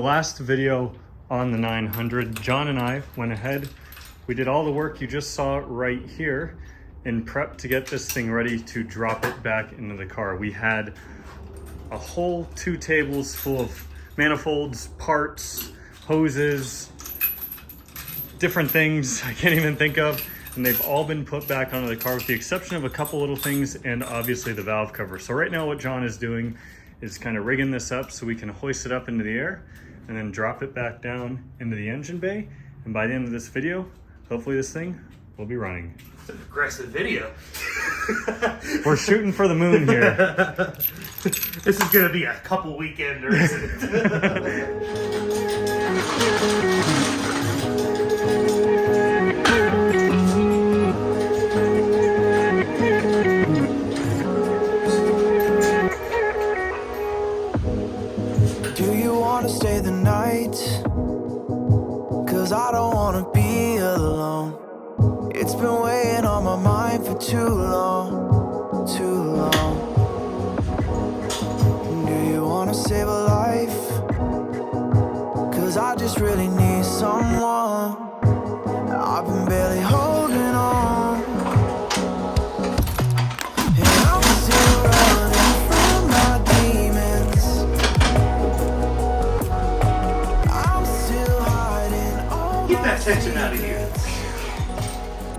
last video on the 900, John and I went ahead, we did all the work you just saw right here in prep to get this thing ready to drop it back into the car. We had a whole 2 tables full of manifolds, parts, hoses, different things I can't even think of, and they've all been put back onto the car with the exception of a couple little things and obviously the valve cover. So right now what John is doing is kind of rigging this up so we can hoist it up into the air and then drop it back down into the engine bay. And by the end of this video, hopefully this thing will be running. It's an aggressive video. We're shooting for the moon here. This is gonna be a couple weekender, isn't it? Stay the night, 'cause I don't wanna be alone. It's been weighing on my mind for too long, too long. Do you wanna save a life? 'Cause I just really need someone. I've been barely holding on, and I'm still running from my demons. Get that tension out of here.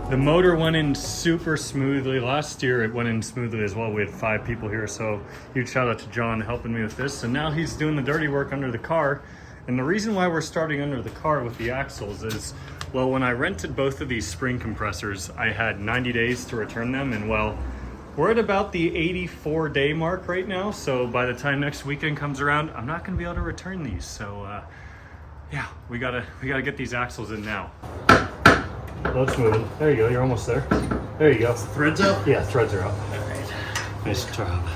The motor went in super smoothly. Last year it went in smoothly as well. We had 5 people here, so huge shout out to John helping me with this. And now he's doing the dirty work under the car. And the reason why we're starting under the car with the axles is, well, when I rented both of these spring compressors, I had 90 days to return them. And well, we're at about the 84-day mark right now. So by the time next weekend comes around, I'm not gonna be able to return these. So yeah, we gotta get these axles in now. Oh, it's moving. There you go, you're almost there. There you go. Threads up? Yeah, threads are up. All right. Nice job.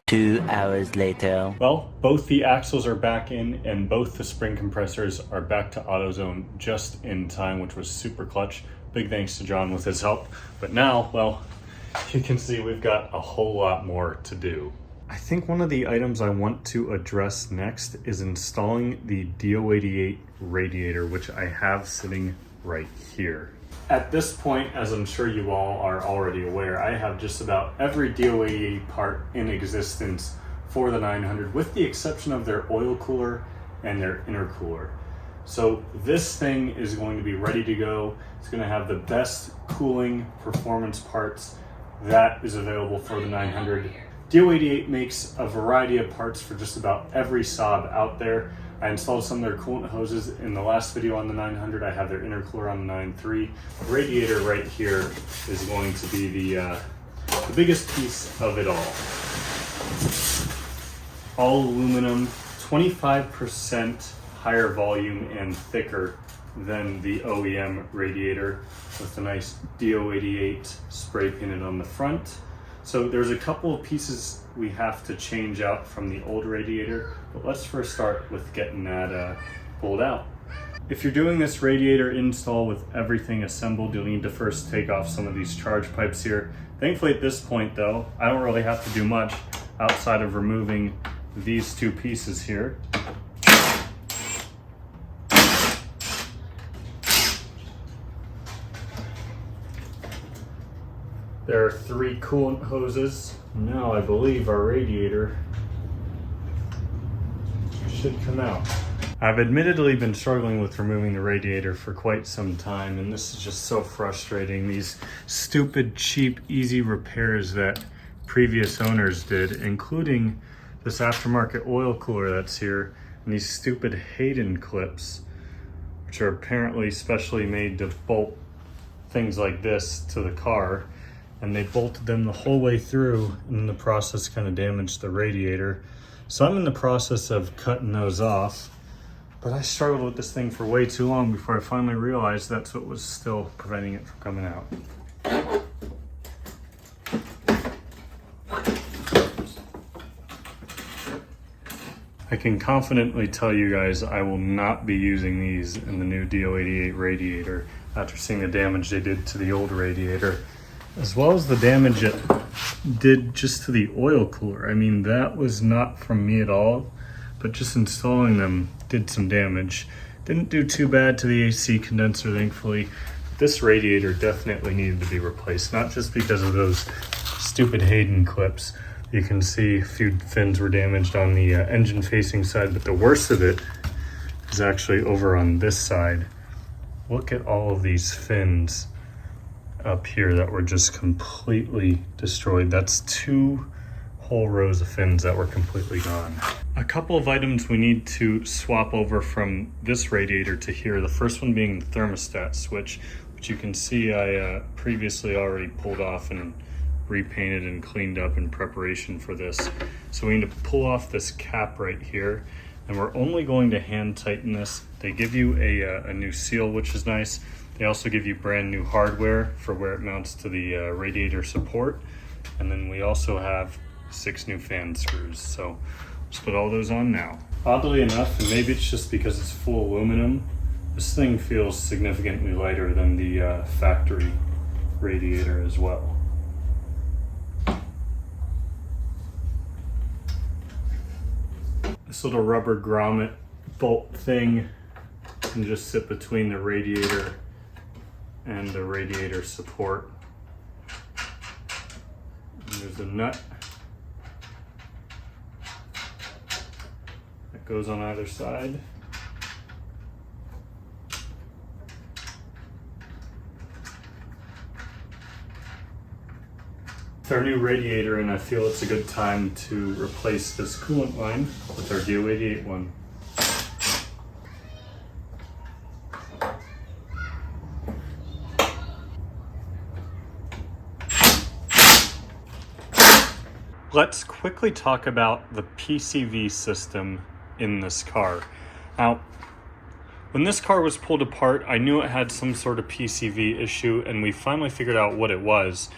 Two hours later. Well, both the axles are back in and both the spring compressors are back to AutoZone just in time, which was super clutch. Big thanks to John with his help. But now, well, you can see we've got a whole lot more to do. I think one of the items I want to address next is installing the DO88 radiator, which I have sitting right here. At this point, as I'm sure you all are already aware, I have just about every DO88 part in existence for the 900, with the exception of their oil cooler and their intercooler. So this thing is going to be ready to go. It's going to have the best cooling performance parts that is available for the 900. DO88 makes a variety of parts for just about every Saab out there. I installed some of their coolant hoses in the last video on the 900. I have their intercooler on the 9.3. The radiator right here is going to be the biggest piece of it all. All aluminum, 25% higher volume and thicker than the OEM radiator, with a nice DO88 spray painted on the front. So there's a couple of pieces we have to change out from the old radiator, but let's first start with getting that pulled out. If you're doing this radiator install with everything assembled, you'll need to first take off some of these charge pipes here. Thankfully at this point though, I don't really have to do much outside of removing these 2 pieces here. There are 3 coolant hoses. Now I believe our radiator should come out. I've admittedly been struggling with removing the radiator for quite some time, and this is just so frustrating. These stupid, cheap, easy repairs that previous owners did, including this aftermarket oil cooler that's here, and these stupid Hayden clips, which are apparently specially made to bolt things like this to the car. And they bolted them the whole way through, and in the process kind of damaged the radiator. So I'm in the process of cutting those off, but I struggled with this thing for way too long before I finally realized that's what was still preventing it from coming out. I can confidently tell you guys I will not be using these in the new DO88 radiator after seeing the damage they did to the old radiator, as well as the damage it did just to the oil cooler. I mean, that was not from me at all, but just installing them did some damage. Didn't do too bad to the AC condenser, thankfully. This radiator definitely needed to be replaced, not just because of those stupid Hayden clips. You can see a few fins were damaged on the engine facing side, but the worst of it is actually over on this side. Look at all of these fins up here that were just completely destroyed. That's 2 whole rows of fins that were completely gone. A couple of items we need to swap over from this radiator to here. The first one being the thermostat switch, which you can see I previously already pulled off and repainted and cleaned up in preparation for this. So we need to pull off this cap right here, and we're only going to hand tighten this. They give you a new seal, which is nice. They also give you brand new hardware for where it mounts to the radiator support. And then we also have 6 new fan screws. So let's put all those on now. Oddly enough, and maybe it's just because it's full aluminum, this thing feels significantly lighter than the factory radiator as well. This little rubber grommet bolt thing can just sit between the radiator and the radiator support. And there's a nut that goes on either side. With our new radiator in, I feel it's a good time to replace this coolant line with our DO88 one. Let's quickly talk about the PCV system in this car. Now, when this car was pulled apart, I knew it had some sort of PCV issue, and we finally figured out what it was.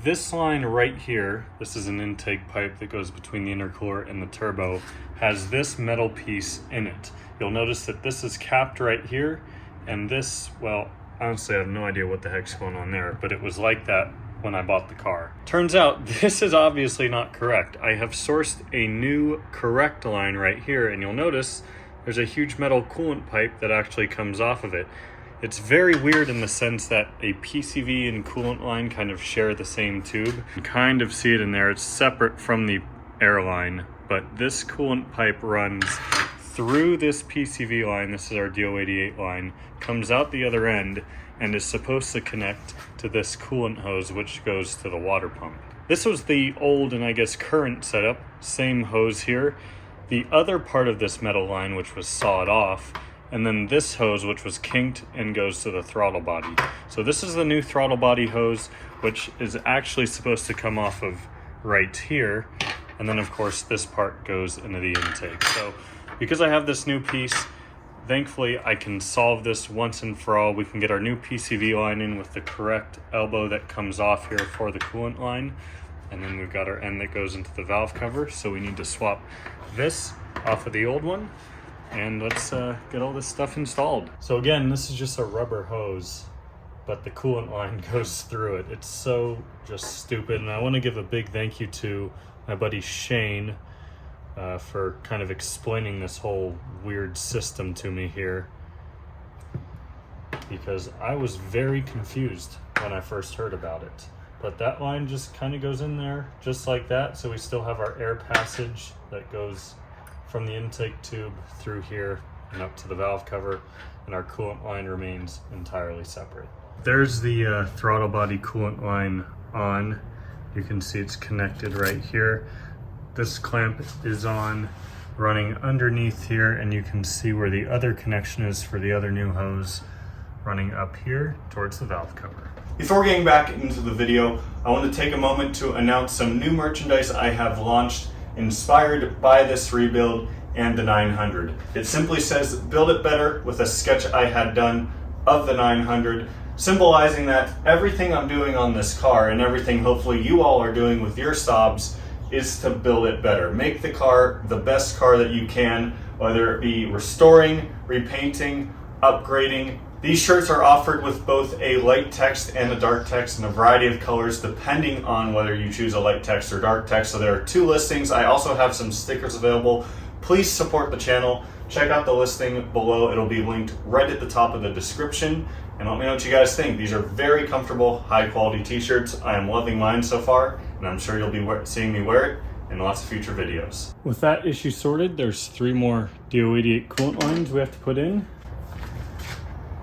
This line right here, this is an intake pipe that goes between the intercooler and the turbo, has this metal piece in it. You'll notice that this is capped right here, and this, well, honestly I have no idea what the heck's going on there, but it was like that when I bought the car. Turns out this is obviously not correct. I have sourced a new correct line right here, and you'll notice there's a huge metal coolant pipe that actually comes off of it. It's very weird in the sense that a PCV and coolant line kind of share the same tube. You can kind of see it in there. It's separate from the airline, but this coolant pipe runs through this PCV line. This is our DO88 line, comes out the other end, and is supposed to connect to this coolant hose, which goes to the water pump. This was the old and I guess current setup, same hose here. The other part of this metal line, which was sawed off, and then this hose, which was kinked and goes to the throttle body. So this is the new throttle body hose, which is actually supposed to come off of right here. And then of course this part goes into the intake. So because I have this new piece, thankfully I can solve this once and for all. We can get our new PCV line in with the correct elbow that comes off here for the coolant line. And then we've got our end that goes into the valve cover. So we need to swap this off of the old one. And let's get all this stuff installed. So again, this is just a rubber hose, but the coolant line goes through it. It's so just stupid. And I want to give a big thank you to my buddy Shane for kind of explaining this whole weird system to me here, because I was very confused when I first heard about it. But that line just kind of goes in there just like that. So we still have our air passage that goes from the intake tube through here and up to the valve cover, and our coolant line remains entirely separate. There's the throttle body coolant line on. You can see it's connected right here. This clamp is on, running underneath here, and you can see where the other connection is for the other new hose, running up here towards the valve cover. Before getting back into the video, I want to take a moment to announce some new merchandise I have launched inspired by this rebuild and the 900. It simply says "Build It Better" with a sketch I had done of the 900, symbolizing that everything I'm doing on this car and everything hopefully you all are doing with your Saabs is to build it better. Make the car the best car that you can, whether it be restoring, repainting, upgrading, These shirts are offered with both a light text and a dark text in a variety of colors depending on whether you choose a light text or dark text. So there are 2 listings. I also have some stickers available. Please support the channel. Check out the listing below. It'll be linked right at the top of the description. And let me know what you guys think. These are very comfortable, high quality t-shirts. I am loving mine so far, and I'm sure you'll be seeing me wear it in lots of future videos. With that issue sorted, there's 3 more DO88 coolant lines we have to put in.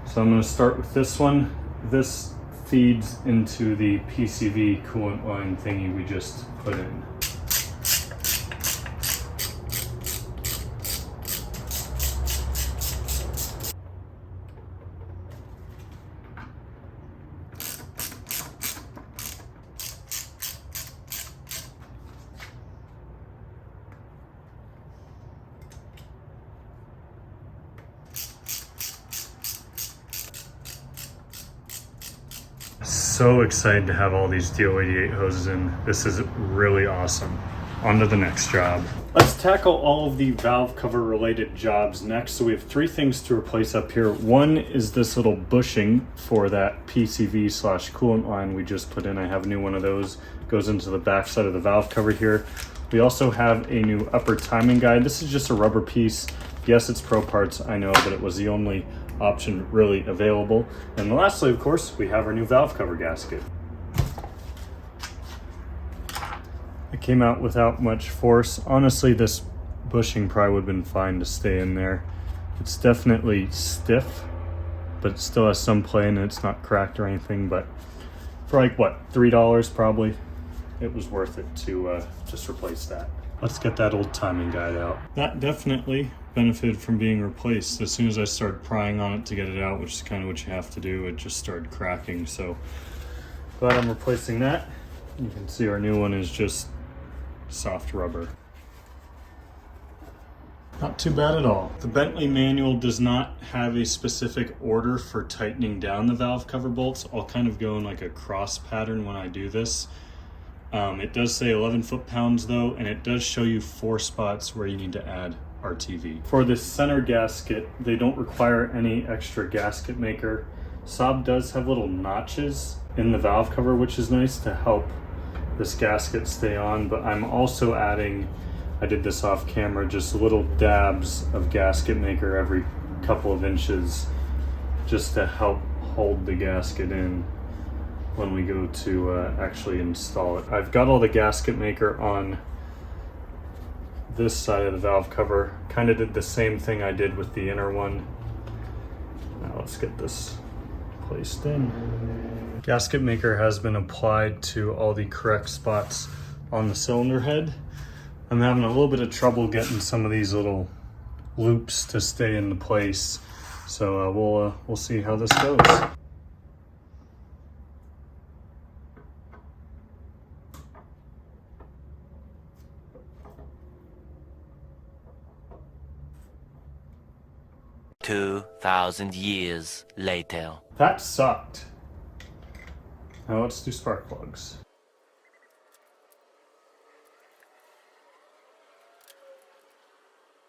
So I'm going to start with this one. This feeds into the PCV coolant line thingy we just put in. So excited to have all these DO88 hoses in. This is really awesome. On to the next job. Let's tackle all of the valve cover related jobs next. So we have 3 things to replace up here. One is this little bushing for that PCV/coolant line we just put in. I have a new one of those. Goes into the back side of the valve cover here. We also have a new upper timing guide. This is just a rubber piece. Yes, it's Pro Parts, I know, but it was the only option really available. And lastly, of course, we have our new valve cover gasket. It came out without much force. Honestly, this bushing probably would have been fine to stay in there. It's definitely stiff, but it still has some play and it's not cracked or anything. But for like, what, $3 probably, it was worth it to just replace that. Let's get that old timing guide out. That definitely benefited from being replaced. As soon as I started prying on it to get it out, which is kind of what you have to do, it just started cracking. So glad I'm replacing that. You can see our new one is just soft rubber. Not too bad at all. The Bentley manual does not have a specific order for tightening down the valve cover bolts. I'll kind of go in like a cross pattern when I do this. It does say 11 foot-pounds though, and it does show you 4 spots where you need to add RTV. For this center gasket, they don't require any extra gasket maker. Saab does have little notches in the valve cover, which is nice to help this gasket stay on, but I'm also adding, I did this off camera, just little dabs of gasket maker every couple of inches just to help hold the gasket in when we go to actually install it. I've got all the gasket maker on this side of the valve cover. Kind of did the same thing I did with the inner one. Now let's get this placed in. Gasket maker has been applied to all the correct spots on the cylinder head. I'm having a little bit of trouble getting some of these little loops to stay into place. So we'll see how this goes. $2,000 years later. That sucked. Now let's do spark plugs.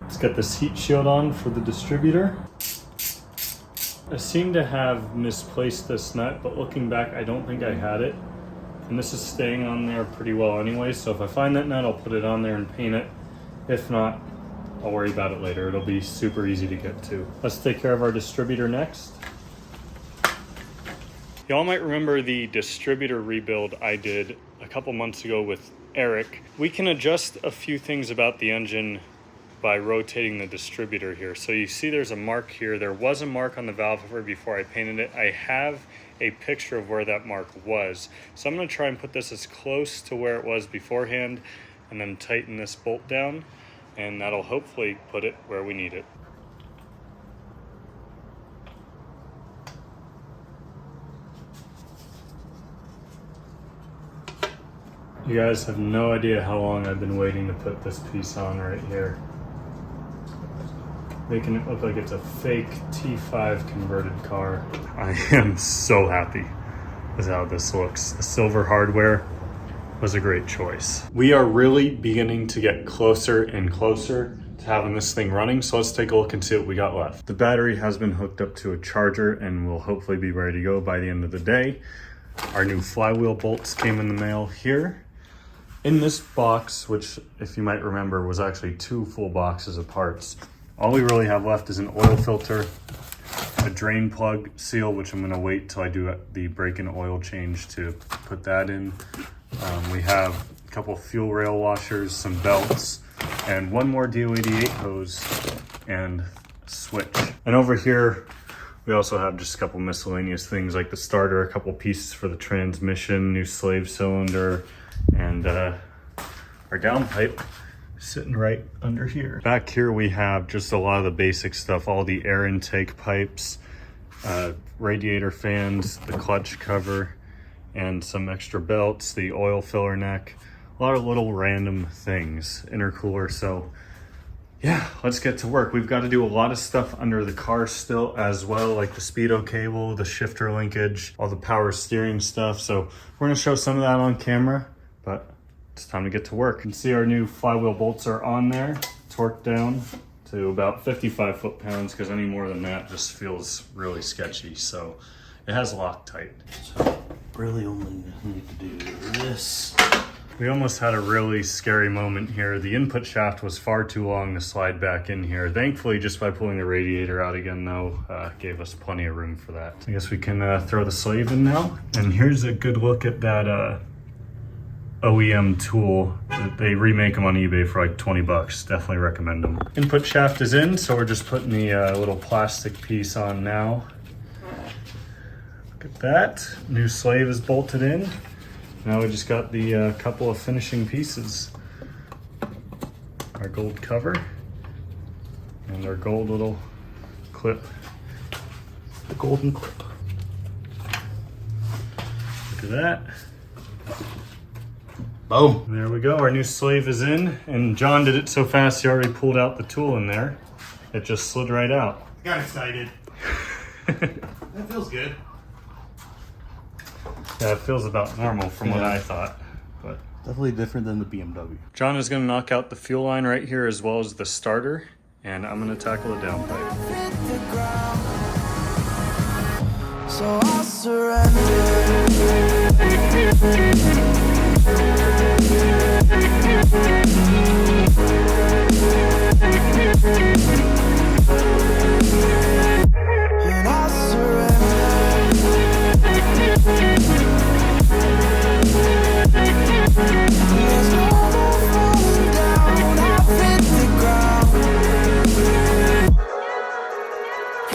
Let's get this heat shield on for the distributor. I seem to have misplaced this nut, but looking back, I don't think I had it. And this is staying on there pretty well anyway, so if I find that nut, I'll put it on there and paint it. If not, I'll worry about it later. It'll be super easy to get to. Let's take care of our distributor next. Y'all might remember the distributor rebuild I did a couple months ago with Eric. We can adjust a few things about the engine by rotating the distributor here. So you see there's a mark here. There was a mark on the valve cover before I painted it. I have a picture of where that mark was. So I'm gonna try and put this as close to where it was beforehand and then tighten this bolt down, and that'll hopefully put it where we need it. You guys have no idea how long I've been waiting to put this piece on right here. Making it look like it's a fake T5 converted car. I am so happy with how this looks. The silver hardware was a great choice. We are really beginning to get closer and closer having this thing running, so let's take a look and see what we got left. The battery has been hooked up to a charger and will hopefully be ready to go by the end of the day. Our new flywheel bolts came in the mail here. In this box, which if you might remember was actually 2 full boxes of parts, all we really have left is an oil filter, a drain plug seal, which I'm gonna wait till I do the break-in oil change to put that in. We have a couple fuel rail washers, some belts, and one more DO88 hose and switch. And over here, we also have just a couple miscellaneous things like the starter, a couple pieces for the transmission, new slave cylinder, and our downpipe sitting right under here. Back here we have just a lot of the basic stuff, all the air intake pipes, radiator fans, the clutch cover, and some extra belts, the oil filler neck, a lot of little random things, intercooler. So yeah, let's get to work. We've got to do a lot of stuff under the car still as well, like the speedo cable, the shifter linkage, all the power steering stuff. So we're gonna show some of that on camera, but it's time to get to work. You can see our new flywheel bolts are on there, torqued down to about 55 foot-pounds, because any more than that just feels really sketchy. So it has Loctite. So really only need to do this. We almost had a really scary moment here. The input shaft was far too long to slide back in here. Thankfully, just by pulling the radiator out again though, gave us plenty of room for that. I guess we can throw the slave in now. And here's a good look at that OEM tool. They remake them on eBay for like 20 bucks. Definitely recommend them. Input shaft is in, so we're just putting the little plastic piece on now. Look at that. New slave is bolted in. Now we just got the couple of finishing pieces. Our gold cover and our gold little clip. The golden clip. Look at that. Boom. And there we go. Our new slave is in, and John did it so fast he already pulled out the tool in there. It just slid right out. Got excited. That feels good. Yeah, it feels about normal from what I thought, but Definitely different than the BMW. John is going to knock out the fuel line right here as well as the starter, and I'm going to tackle the downpipe. So I'll surrender. And I'll surrender. There's no more falling down. I've hit the ground.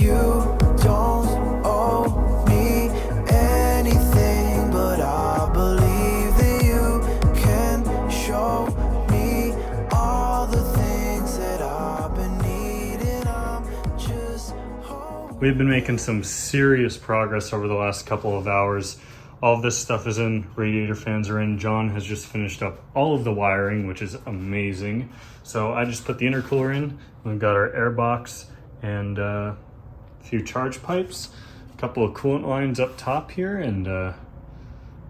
You don't owe me anything, but I believe that you can show me all the things that I've been needing. I'm just hoping. We've been making some serious progress over the last couple of hours. All of this stuff is in, radiator fans are in. John has just finished up all of the wiring, which is amazing. So I just put the intercooler in. We've got our air box and a few charge pipes, a couple of coolant lines up top here, and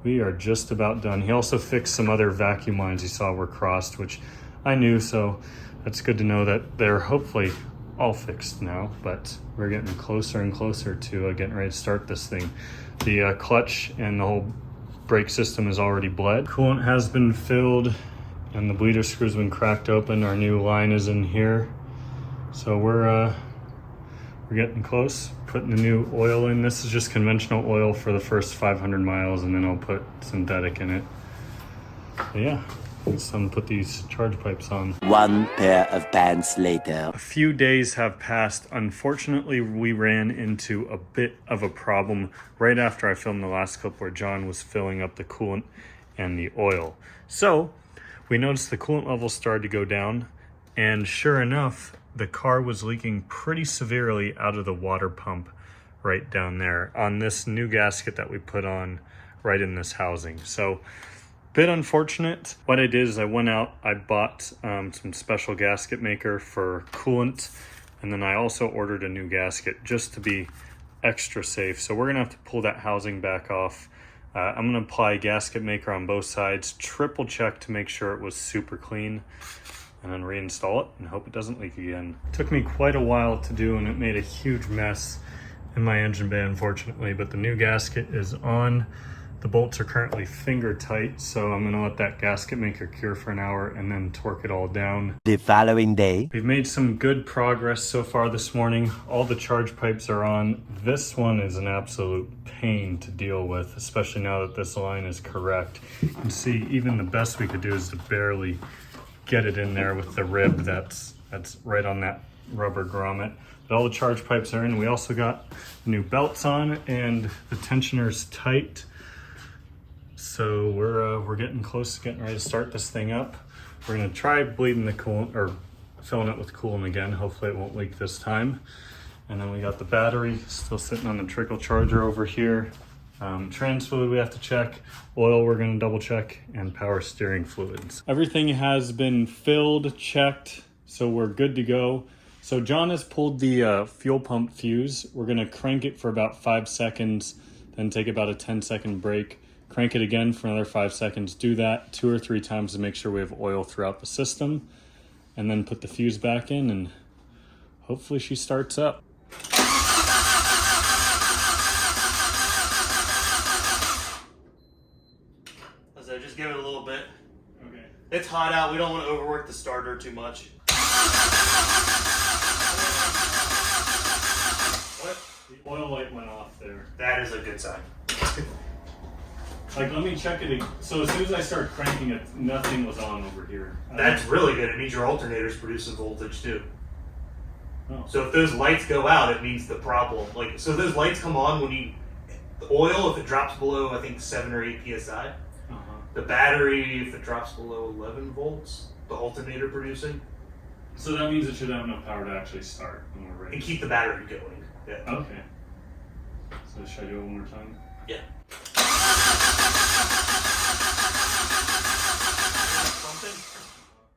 we are just about done. He also fixed some other vacuum lines he saw were crossed, which I knew, so that's good to know that they're hopefully all fixed now, but we're getting closer and closer to getting ready to start this thing. The clutch and the whole brake system is already bled. Coolant has been filled and the bleeder screw's been cracked open. Our new line is in here. So we're getting close, putting the new oil in. This is just conventional oil for the first 500 miles, and then I'll put synthetic in it. But yeah, let's put these charge pipes on. One pair of pants later. A few days have passed. Unfortunately, we ran into a bit of a problem right after I filmed the last clip where John was filling up the coolant and the oil. So we noticed the coolant levels started to go down, and sure enough, the car was leaking pretty severely out of the water pump right down there on this new gasket that we put on right in this housing. So bit unfortunate. What I did is I went out, I bought some special gasket maker for coolant, and then I also ordered a new gasket just to be extra safe. So we're gonna have to pull that housing back off. I'm gonna apply gasket maker on both sides, triple check to make sure it was super clean. and then reinstall it and hope it doesn't leak again. It took me quite a while to do and it made a huge mess in my engine bay, unfortunately, but the new gasket is on. The bolts are currently finger tight, so I'm gonna let that gasket maker cure for an hour and then torque it all down. The following day. We've made some good progress so far this morning. All the charge pipes are on. This one is an absolute pain to deal with, especially now that this line is correct. You can see even the best we could do is to barely get it in there with the rib that's right on that rubber grommet. But all the charge pipes are in. We also got new belts on and the tensioner's tight. So we're getting close to getting ready to start this thing up. We're gonna try bleeding the coolant or filling it with coolant again. Hopefully it won't leak this time. And then we got the battery still sitting on the trickle charger over here. Trans fluid we have to check. Oil we're gonna double check, and power steering fluids. Everything has been filled, checked, so we're good to go. So John has pulled the fuel pump fuse. We're gonna crank it for about 5 seconds, then take about a 10-second break. Crank it again for another 5 seconds. Do that 2 or 3 times to make sure we have oil throughout the system. And then put the fuse back in and hopefully she starts up. So just give it a little bit. Okay. It's hot out. We don't want to overwork the starter too much. What? The oil light went off there. That is a good sign. Like, let me check it. So as soon as I start cranking it, nothing was on over here. That's really good. It means your alternator's producing voltage too. Oh. So if those lights go out, it means the problem. Like, so those lights come on when the oil, if it drops below, I think 7 or 8 PSI. The battery, if it drops below 11 volts, the alternator producing. So that means it should have enough power to actually start when we're ready. And keep the battery going. Yeah. Okay. So should I do it one more time? Yeah.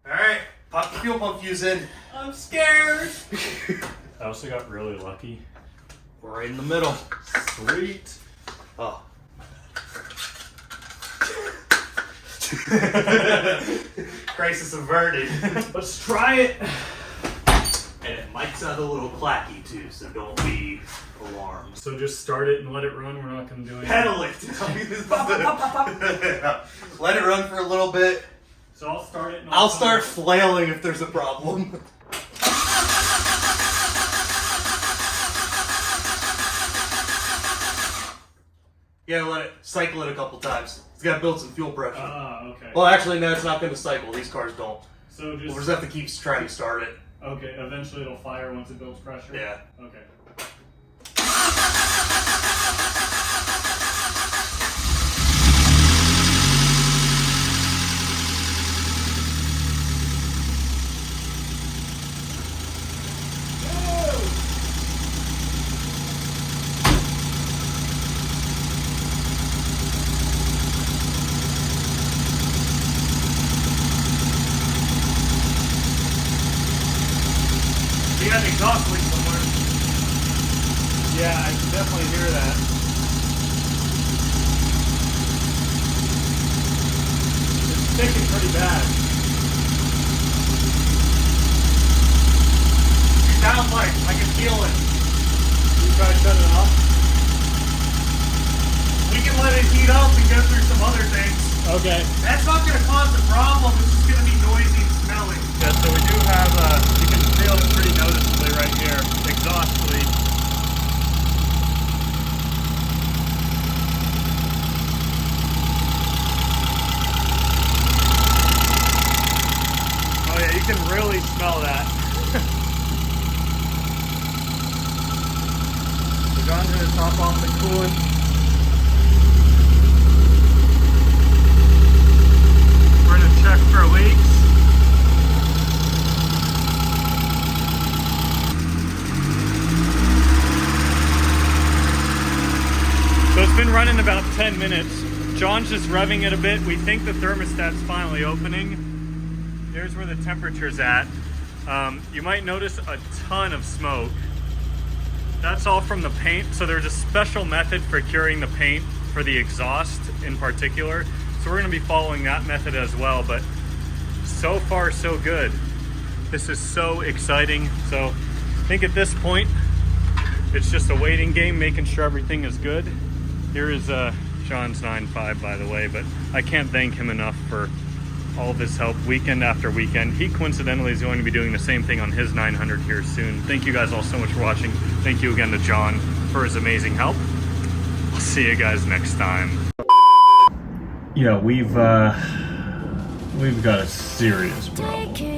Alright, pop the fuel pump fuse in. I'm scared. I also got really lucky. We're right in the middle. Sweet. Oh. Crisis averted. Let's try it. And it might sound a little clacky too, so don't be alarmed. So just start it and let it run. We're not going to do anything. Pedal it. I mean, this is let it run for a little bit. So I'll start it. And I'll start flailing if there's a problem. Yeah, let it cycle it a couple times. It's got to build some fuel pressure. Okay. Well, actually, no, it's not going to cycle. These cars don't. So We'll just have to keep trying to start it. Okay, eventually it'll fire once it builds pressure? Yeah. Okay. You got an exhaust leak somewhere. Yeah, I can definitely hear that. It's sticking pretty bad. You're down light. I can feel it. You try to shut it off? We can let it heat up and go through some other things. Okay. That's not going to cause a problem. It's just going to be noisy and smelly. Yeah, so we do have, you can feel it pretty noticeably right here, exhaust leak. Oh yeah, you can really smell that. So John's gonna top off the coolant. We're gonna check for leaks. So it's been running about 10 minutes. John's just revving it a bit. We think the thermostat's finally opening. Here's where the temperature's at. You might notice a ton of smoke. That's all from the paint. So there's a special method for curing the paint for the exhaust in particular. So we're gonna be following that method as well, but so far so good. This is so exciting. So I think at this point, it's just a waiting game, making sure everything is good. Here is John's 9.5, by the way, but I can't thank him enough for all of his help weekend after weekend. He coincidentally is going to be doing the same thing on his 900 here soon. Thank you guys all so much for watching. Thank you again to John for his amazing help. I'll see you guys next time. Yeah, we've got a serious problem.